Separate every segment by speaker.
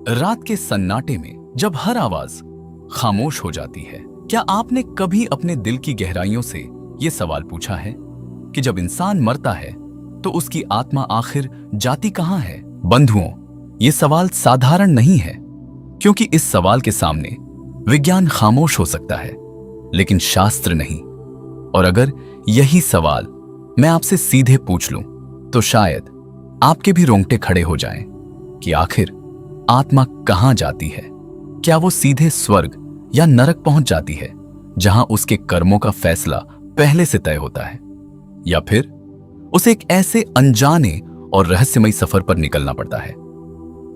Speaker 1: रात के सन्नाटे में जब हर आवाज खामोश हो जाती है, क्या आपने कभी अपने दिल की गहराइयों से यह सवाल पूछा है कि जब इंसान मरता है तो उसकी आत्मा आखिर जाती कहां है? बंधुओं, यह सवाल साधारण नहीं है, क्योंकि इस सवाल के सामने विज्ञान खामोश हो सकता है, लेकिन शास्त्र नहीं। और अगर यही सवाल मैं आपसे सीधे पूछ लूं, तो शायद आपके भी रोंगटे खड़े हो जाएं कि आखिर आत्मा कहां जाती है। क्या वो सीधे स्वर्ग या नरक पहुंच जाती है, जहां उसके कर्मों का फैसला पहले से तय होता है, या फिर उसे एक ऐसे अनजाने और रहस्यमयी सफर पर निकलना पड़ता है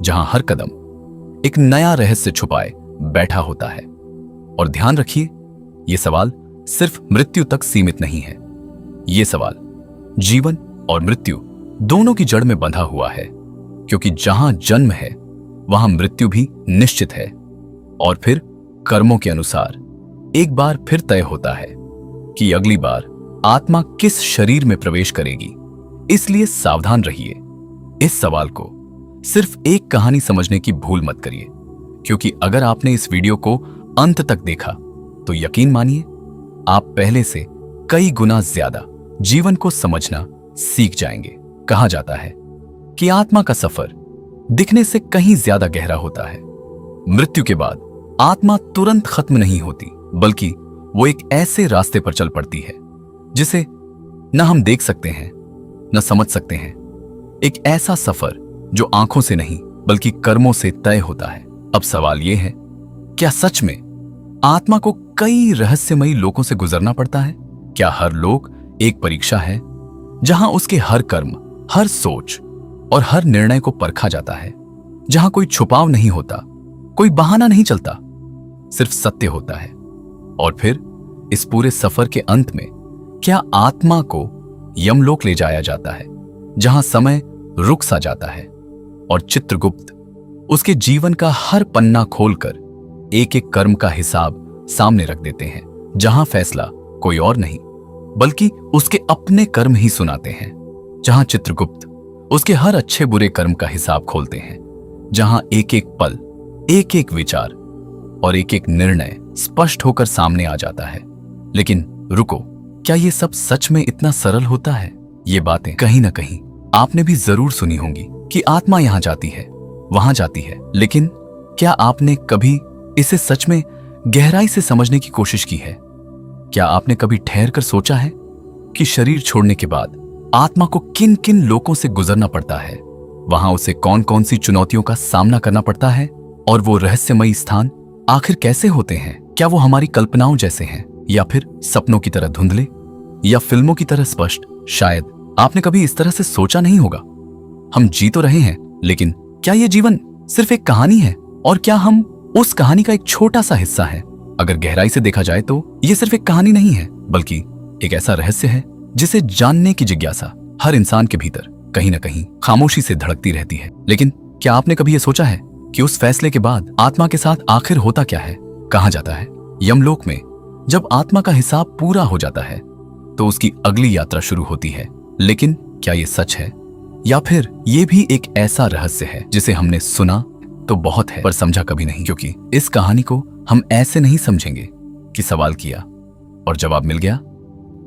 Speaker 1: जहां हर कदम एक नया रहस्य छुपाए बैठा होता है। और ध्यान रखिए, यह सवाल सिर्फ मृत्यु तक सीमित नहीं है। यह सवाल जीवन और मृत्यु दोनों की जड़ में बंधा हुआ है, क्योंकि जहां जन्म है वहां मृत्यु भी निश्चित है। और फिर कर्मों के अनुसार एक बार फिर तय होता है कि अगली बार आत्मा किस शरीर में प्रवेश करेगी। इसलिए सावधान रहिए। इस सवाल को सिर्फ एक कहानी समझने की भूल मत करिए, क्योंकि अगर आपने इस वीडियो को अंत तक देखा तो यकीन मानिए, आप पहले से कई गुना ज्यादा जीवन को समझना सीख जाएंगे। कहा जाता है कि आत्मा का सफर दिखने से कहीं ज्यादा गहरा होता है। मृत्यु के बाद आत्मा तुरंत खत्म नहीं होती, बल्कि वो एक ऐसे रास्ते पर चल पड़ती है जिसे न हम देख सकते हैं न समझ सकते हैं। एक ऐसा सफर जो आंखों से नहीं बल्कि कर्मों से तय होता है। अब सवाल यह है, क्या सच में आत्मा को कई रहस्यमयी लोकों से गुजरना पड़ता है? क्या हर लोक एक परीक्षा है जहां उसके हर कर्म, हर सोच और हर निर्णय को परखा जाता है, जहां कोई छुपाव नहीं होता, कोई बहाना नहीं चलता, सिर्फ सत्य होता है? और फिर इस पूरे सफर के अंत में क्या आत्मा को यमलोक ले जाया जाता है, जहां समय रुक सा जाता है और चित्रगुप्त उसके जीवन का हर पन्ना खोलकर एक एक कर्म का हिसाब सामने रख देते हैं, जहां फैसला कोई और नहीं बल्कि उसके अपने कर्म ही सुनाते हैं, जहां चित्रगुप्त उसके हर अच्छे बुरे कर्म का हिसाब खोलते हैं, जहां एक एक पल, एक एक विचार और एक एक निर्णय स्पष्ट होकर सामने आ जाता है। लेकिन रुको, क्या ये सब सच में इतना सरल होता है? ये बातें कहीं ना कहीं आपने भी जरूर सुनी होंगी कि आत्मा यहां जाती है, वहां जाती है, लेकिन क्या आपने कभी इसे सच में गहराई से समझने की कोशिश की है? क्या आपने कभी ठहर कर सोचा है कि शरीर छोड़ने के बाद आत्मा को किन किन लोकों से गुजरना पड़ता है, वहां उसे कौन कौन सी चुनौतियों का सामना करना पड़ता है, और वो रहस्यमयी स्थान आखिर कैसे होते हैं? क्या वो हमारी कल्पनाओं जैसे हैं, या फिर सपनों की तरह धुंधले, या फिल्मों की तरह स्पष्ट? शायद आपने कभी इस तरह से सोचा नहीं होगा। हम जी तो रहे हैं, लेकिन क्या ये जीवन सिर्फ एक कहानी है, और क्या हम उस कहानी का एक छोटा सा हिस्सा है? अगर गहराई से देखा जाए तो ये सिर्फ एक कहानी नहीं है, बल्कि एक ऐसा रहस्य है जिसे जानने की जिज्ञासा हर इंसान के भीतर कहीं ना कहीं खामोशी से धड़कती रहती है। लेकिन क्या आपने कभी यह सोचा है कि उस फैसले के बाद आत्मा के साथ आखिर होता क्या है? कहा जाता है यमलोक में जब आत्मा का हिसाब पूरा हो जाता है तो उसकी अगली यात्रा शुरू होती है। लेकिन क्या यह सच है, या फिर यह भी एक ऐसा रहस्य है जिसे हमने सुना तो बहुत है पर समझा कभी नहीं? क्योंकि इस कहानी को हम ऐसे नहीं समझेंगे कि सवाल किया और जवाब मिल गया।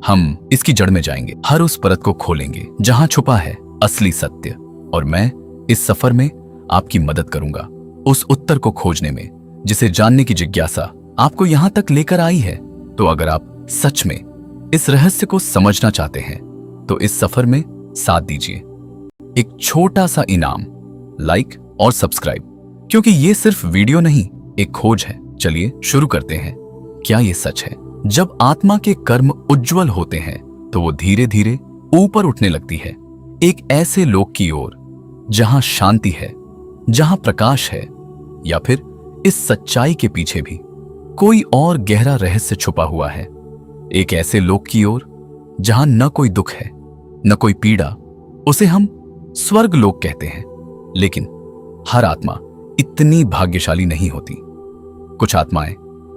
Speaker 1: हम इसकी जड़ में जाएंगे, हर उस परत को खोलेंगे जहां छुपा है असली सत्य, और मैं इस सफर में आपकी मदद करूंगा उस उत्तर को खोजने में जिसे जानने की जिज्ञासा आपको यहां तक लेकर आई है। तो अगर आप सच में इस रहस्य को समझना चाहते हैं तो इस सफर में साथ दीजिए। एक छोटा सा इनाम, लाइक और सब्सक्राइब, क्योंकि ये सिर्फ वीडियो नहीं, एक खोज है। चलिए शुरू करते हैं। क्या ये सच है, जब आत्मा के कर्म उज्जवल होते हैं तो वो धीरे धीरे ऊपर उठने लगती है, एक ऐसे लोक की ओर जहां शांति है, जहां प्रकाश है? या फिर इस सच्चाई के पीछे भी कोई और गहरा रहस्य छुपा हुआ है, एक ऐसे लोक की ओर जहां न कोई दुख है, न कोई पीड़ा, उसे हम स्वर्ग लोक कहते हैं? लेकिन हर आत्मा इतनी भाग्यशाली नहीं होती। कुछ आत्माएं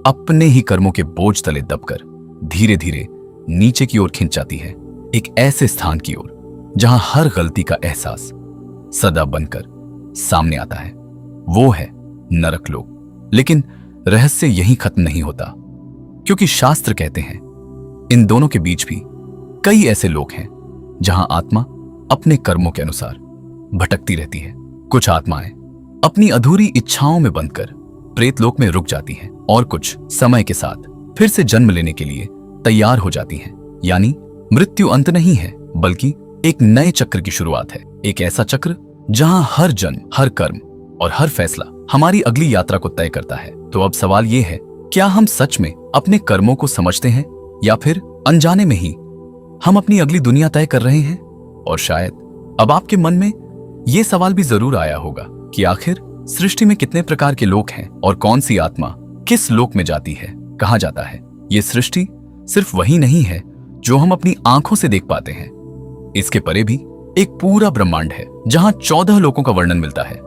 Speaker 1: अपने ही कर्मों के बोझ तले दबकर धीरे धीरे नीचे की ओर खिंच जाती है, एक ऐसे स्थान की ओर जहां हर गलती का एहसास सदा बनकर सामने आता है। वो है नरक लोक। लेकिन रहस्य यहीं खत्म नहीं होता, क्योंकि शास्त्र कहते हैं इन दोनों के बीच भी कई ऐसे लोग हैं जहां आत्मा अपने कर्मों के अनुसार भटकती रहती है। कुछ आत्माएं अपनी अधूरी इच्छाओं में बंधकर प्रेत लोक में रुक जाती हैं और कुछ समय के साथ फिर से जन्म लेने के लिए तैयार हो जाती हैं। यानी मृत्यु अंत नहीं है, बल्कि एक नए चक्र की शुरुआत है। एक ऐसा चक्र जहां हर जन्म, हर कर्म और हर फैसला हमारी अगली यात्रा को तय करता है। तो अब सवाल यह है, क्या हम सच में अपने कर्मों को समझते हैं या फिर अनजाने में ही हम अपनी अगली दुनिया तय कर रहे हैं? और शायद अब आपके मन में यह सवाल भी जरूर आया होगा कि आखिर सृष्टि में कितने प्रकार के लोक हैं और कौन सी आत्मा किस लोक में जाती है, कहा जाता है। यह सृष्टि सिर्फ वही नहीं है जो हम अपनी आंखों से देख पाते हैं। इसके परे भी एक पूरा ब्रह्मांड है जहां 14 लोकों का वर्णन मिलता है।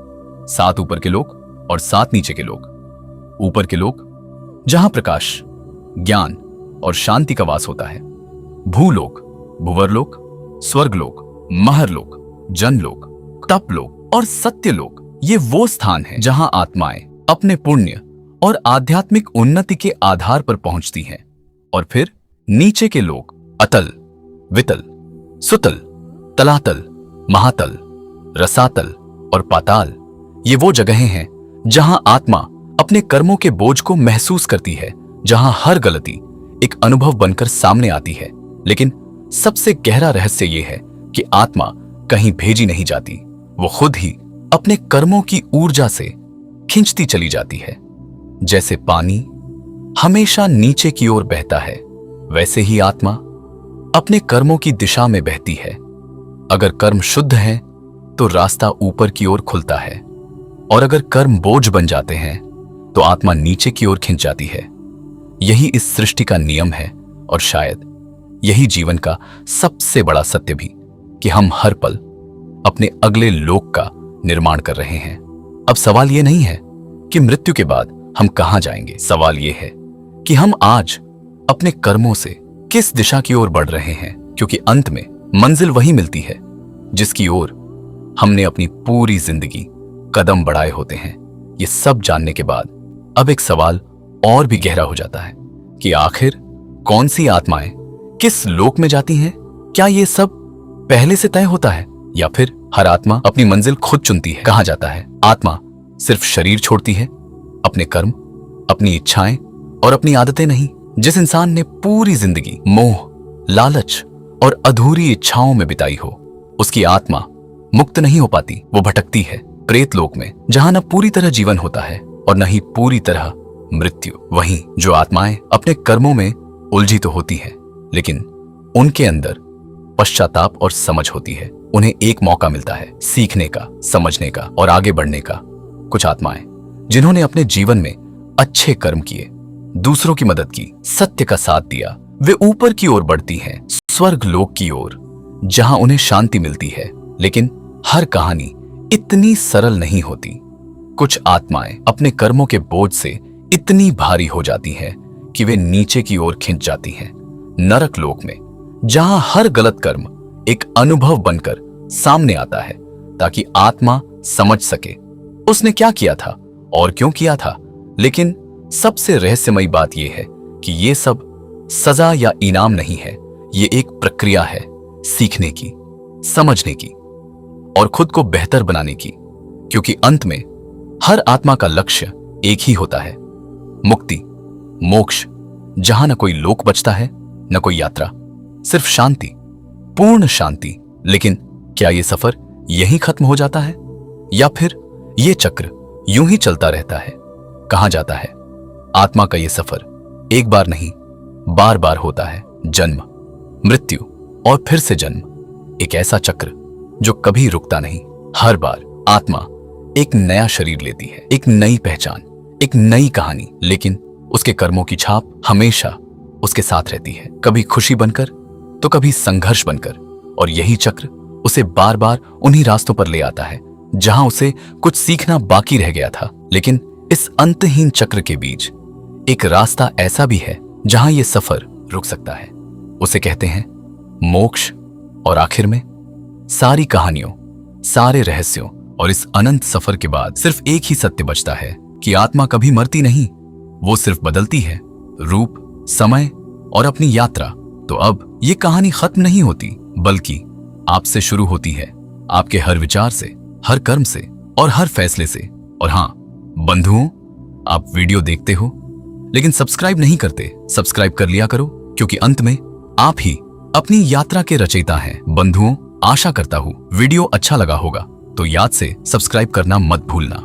Speaker 1: 7 ऊपर के लोक और 7 नीचे के लोक। ऊपर के लोक जहां प्रकाश, ज्ञान और शांति का वास होता है। भूलोक, भुवरलोक, स्वर्गलोक, महरलोक, जनलोक, तपलोक और सत्यलोक, ये वो स्थान हैं जहां आत्माएं अपने पुण्य और आध्यात्मिक उन्नति के आधार पर पहुंचती हैं। और फिर नीचे के लोक अतल, वितल, सुतल, तलातल, महातल, रसातल और पाताल, ये वो जगहें हैं जहां आत्मा अपने कर्मों के बोझ को महसूस करती है, जहां हर गलती एक अनुभव बनकर सामने आती है। लेकिन सबसे गहरा रहस्य यह है कि आत्मा कहीं भेजी नहीं जाती, वो खुद ही अपने कर्मों की ऊर्जा से खिंचती चली जाती है। जैसे पानी हमेशा नीचे की ओर बहता है, वैसे ही आत्मा अपने कर्मों की दिशा में बहती है। अगर कर्म शुद्ध हैं तो रास्ता ऊपर की ओर खुलता है, और अगर कर्म बोझ बन जाते हैं तो आत्मा नीचे की ओर खिंच जाती है। यही इस सृष्टि का नियम है, और शायद यही जीवन का सबसे बड़ा सत्य भी, कि हम हर पल अपने अगले लोक का निर्माण कर रहे हैं। अब सवाल यह नहीं है कि मृत्यु के बाद हम कहां जाएंगे, सवाल यह है कि हम आज अपने कर्मों से किस दिशा की ओर बढ़ रहे हैं, क्योंकि अंत में मंजिल वही मिलती है जिसकी ओर हमने अपनी पूरी जिंदगी कदम बढ़ाए होते हैं। ये सब जानने के बाद अब एक सवाल और भी गहरा हो जाता है कि आखिर कौन सी आत्माएं किस लोक में जाती हैं? क्या ये सब पहले से तय होता है या फिर हर आत्मा अपनी मंजिल खुद चुनती है? कहा जाता है आत्मा सिर्फ शरीर छोड़ती है, अपने कर्म, अपनी इच्छाएं और अपनी आदतें नहीं। जिस इंसान ने पूरी जिंदगी मोह, लालच और अधूरी इच्छाओं में बिताई हो, उसकी आत्मा मुक्त नहीं हो पाती। वो भटकती है प्रेत लोक में, जहां न पूरी तरह जीवन होता है और न ही पूरी तरह मृत्यु। वहीं जो आत्माएं अपने कर्मों में उलझी तो होती हैं, लेकिन उनके अंदर पश्चाताप और समझ होती है। उन्हें एक मौका मिलता है सीखने का, समझने का और आगे बढ़ने का। कुछ आत्माएं जिन्होंने अपने जीवन में अच्छे कर्म किए, दूसरों की मदद की, सत्य का साथ दिया, वे ऊपर की ओर बढ़ती हैं, स्वर्ग लोक की ओर, जहां उन्हें शांति मिलती है। लेकिन हर कहानी इतनी सरल नहीं होती। कुछ आत्माएं अपने कर्मों के बोझ से इतनी भारी हो जाती हैं कि वे नीचे की ओर खिंच जाती हैं, नरक लोक में, जहां हर गलत कर्म एक अनुभव बनकर सामने आता है, ताकि आत्मा समझ सके उसने क्या किया था और क्यों किया था। लेकिन सबसे रहस्यमयी बात यह है कि यह सब सजा या इनाम नहीं है, ये एक प्रक्रिया है सीखने की, समझने की और खुद को बेहतर बनाने की। क्योंकि अंत में हर आत्मा का लक्ष्य एक ही होता है, मुक्ति, मोक्ष, जहां न कोई लोक बचता है न कोई यात्रा, सिर्फ शांति, पूर्ण शांति। लेकिन क्या यह सफर यहीं खत्म हो जाता है या फिर यह चक्र यूं ही चलता रहता है? कहा जाता है आत्मा का यह सफर एक बार नहीं, बार बार होता है। जन्म, मृत्यु और फिर से जन्म, एक ऐसा चक्र जो कभी रुकता नहीं। हर बार आत्मा एक नया शरीर लेती है, एक नई पहचान, एक नई कहानी, लेकिन उसके कर्मों की छाप हमेशा उसके साथ रहती है, कभी खुशी बनकर तो कभी संघर्ष बनकर। और यही चक्र उसे बार बार उन्हीं रास्तों पर ले आता है जहां उसे कुछ सीखना बाकी रह गया था। लेकिन इस अंतहीन चक्र के बीच एक रास्ता ऐसा भी है जहां यह सफर रुक सकता है, उसे कहते हैं मोक्ष। और आखिर में सारी कहानियों, सारे रहस्यों और इस अनंत सफर के बाद सिर्फ एक ही सत्य बचता है कि आत्मा कभी मरती नहीं, वो सिर्फ बदलती है, रूप, समय और अपनी यात्रा। तो अब ये कहानी खत्म नहीं होती, बल्कि आपसे शुरू होती है, आपके हर विचार से, हर कर्म से और हर फैसले से। और हाँ बंधुओं, आप वीडियो देखते हो लेकिन सब्सक्राइब नहीं करते, सब्सक्राइब कर लिया करो, क्योंकि अंत में आप ही अपनी यात्रा के रचयिता हैं। बंधुओं, आशा करता हूं वीडियो अच्छा लगा होगा, तो याद से सब्सक्राइब करना मत भूलना।